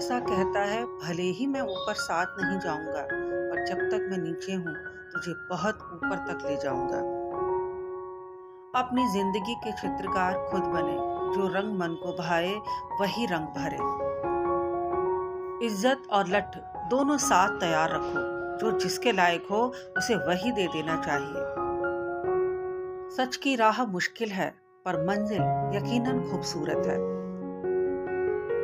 ऐसा कहता है, भले ही मैं ऊपर साथ नहीं जाऊंगा, पर जब तक मैं नीचे हूँ तुझे बहुत ऊपर तक ले जाऊंगा। अपनी जिंदगी के चित्रकार खुद बने, जो रंग मन को भाए वही रंग भरे। इज्जत और लठ दोनों साथ तैयार रखो, जो जिसके लायक हो उसे वही दे देना चाहिए। सच की राह मुश्किल है, पर मंजिल यकीनन खूबसूरत है।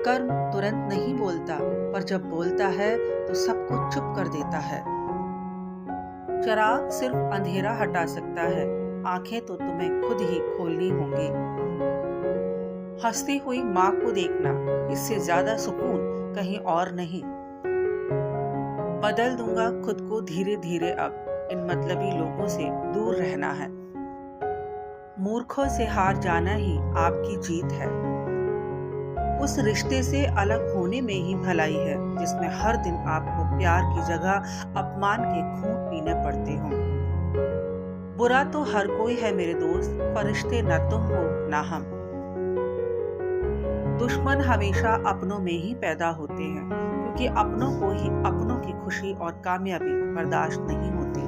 कर्म तुरंत नहीं बोलता, पर जब बोलता है तो सब कुछ चुप कर देता है। चिराग सिर्फ अंधेरा हटा सकता है, आंखें तो तुम्हें खुद ही खोलनी होंगी। हंसती हुई माँ को देखना, इससे ज्यादा सुकून कहीं और नहीं। बदल दूंगा खुद को धीरे धीरे, अब इन मतलबी लोगों से दूर रहना है। मूर्खों से हार जाना ही आपकी जीत है। उस रिश्ते से अलग होने में ही भलाई है, जिसमें हर दिन आपको प्यार की जगह अपमान के घूंट पीने पड़ते हों। बुरा तो हर कोई है मेरे दोस्त, फरिश्ते न तुम हो न हम। दुश्मन हमेशा अपनों में ही पैदा होते हैं, क्योंकि अपनों को ही अपनों की खुशी और कामयाबी बर्दाश्त नहीं होती।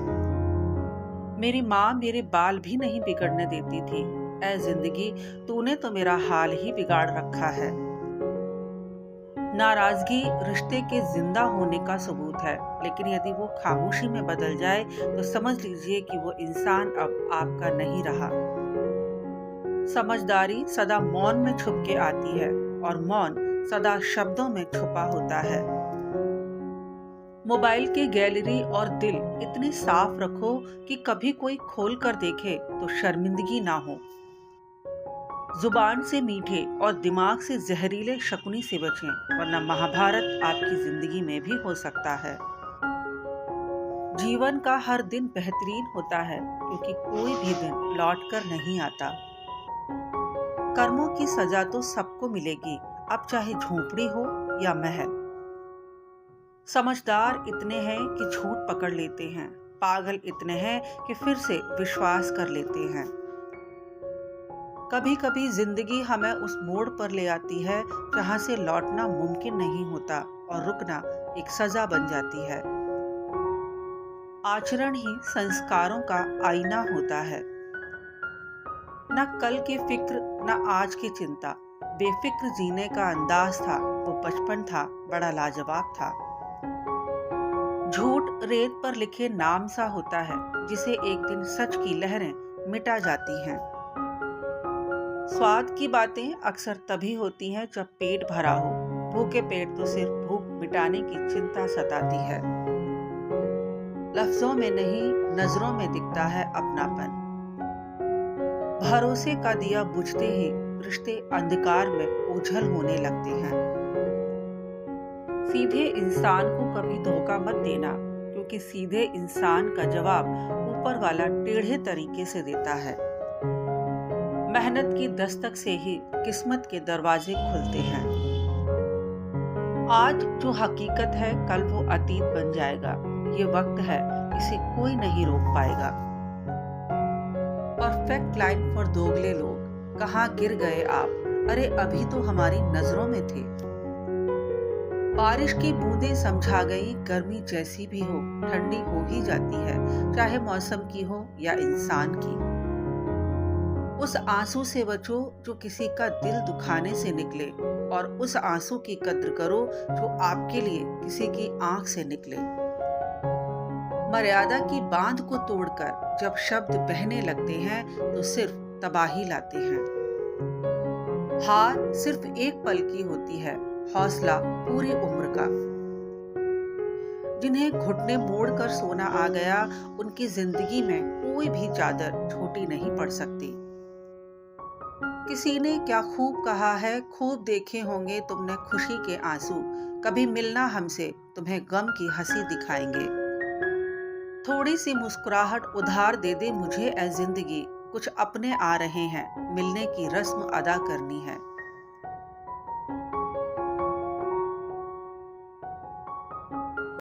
मेरी माँ मेरे बाल भी नहीं बिगड़ने देती थी। ऐ जिंदगी, तूने तो मेरा हाल ही बिगाड़ रखा है। नाराजगी रिश्ते के जिंदा होने का सबूत है, लेकिन यदि वो खामोशी में बदल जाए तो समझ लीजिए कि वो इंसान अब आपका नहीं रहा। समझदारी सदा मौन में छुप के आती है, और मौन सदा शब्दों में छुपा होता है। मोबाइल की गैलरी और दिल इतनी साफ रखो कि कभी कोई खोल कर देखे तो शर्मिंदगी ना हो। जुबान से मीठे और दिमाग से जहरीले शकुनी से बचें, वरना महाभारत आपकी जिंदगी में भी हो सकता है। जीवन का हर दिन बेहतरीन होता है, क्योंकि कोई भी दिन लौट कर नहीं आता। कर्मों की सजा तो सबको मिलेगी, अब चाहे झोपड़ी हो या महल। समझदार इतने हैं कि झूठ पकड़ लेते हैं, पागल इतने हैं कि फिर से विश्वास कर लेते हैं। कभी कभी जिंदगी हमें उस मोड़ पर ले आती है जहां से लौटना मुमकिन नहीं होता, और रुकना एक सजा बन जाती है। आचरण ही संस्कारों का आईना होता है। न कल की फिक्र न आज की चिंता, बेफिक्र जीने का अंदाज था, वो बचपन था, बड़ा लाजवाब था। झूठ रेत पर लिखे नाम सा होता है, जिसे एक दिन सच की लहरें मिटा जाती हैं। स्वाद की बातें अक्सर तभी होती हैं जब पेट भरा हो। भूखे पेट तो सिर्फ भूख मिटाने की चिंता सताती है। लफ्जों में नहीं, नजरों में दिखता है अपनापन। भरोसे का दिया बुझते ही रिश्ते अंधकार में ओझल होने लगते हैं। सीधे इंसान को कभी धोखा मत देना, क्योंकि सीधे इंसान का जवाब ऊपर वाला टेढ़े तरीके से देता है। मेहनत की दस्तक से ही किस्मत के दरवाजे खुलते हैं। आज जो हकीकत है, कल वो अतीत बन जाएगा। ये वक्त है, इसे कोई नहीं रोक पाएगा। परफेक्ट लाइन फॉर दोगले लोग, कहाँ गिर गए आप, अरे अभी तो हमारी नजरों में थे। बारिश की बूंदें समझा गई, गर्मी जैसी भी हो ठंडी हो ही जाती है, चाहे मौसम की हो या इंसान की। उस आंसू से बचो जो किसी का दिल दुखाने से निकले, और उस आंसू की कद्र करो जो आपके लिए किसी की आंख से निकले। मर्यादा की बांध को तोड़कर जब शब्द बहने लगते हैं तो सिर्फ तबाही लाते हैं। हार सिर्फ एक पल की होती है, हौसला पूरी उम्र का। जिन्हें घुटने मोड़कर सोना आ गया, उनकी जिंदगी में कोई भी चादर छोटी नहीं पड़ सकती। किसी ने क्या खूब कहा है, खूब देखे होंगे तुमने खुशी के आंसू, कभी मिलना हमसे, तुम्हें गम की हंसी दिखाएंगे। थोड़ी सी मुस्कुराहट उधार दे दे मुझे ऐ जिंदगी, कुछ अपने आ रहे हैं, मिलने की रस्म अदा करनी है।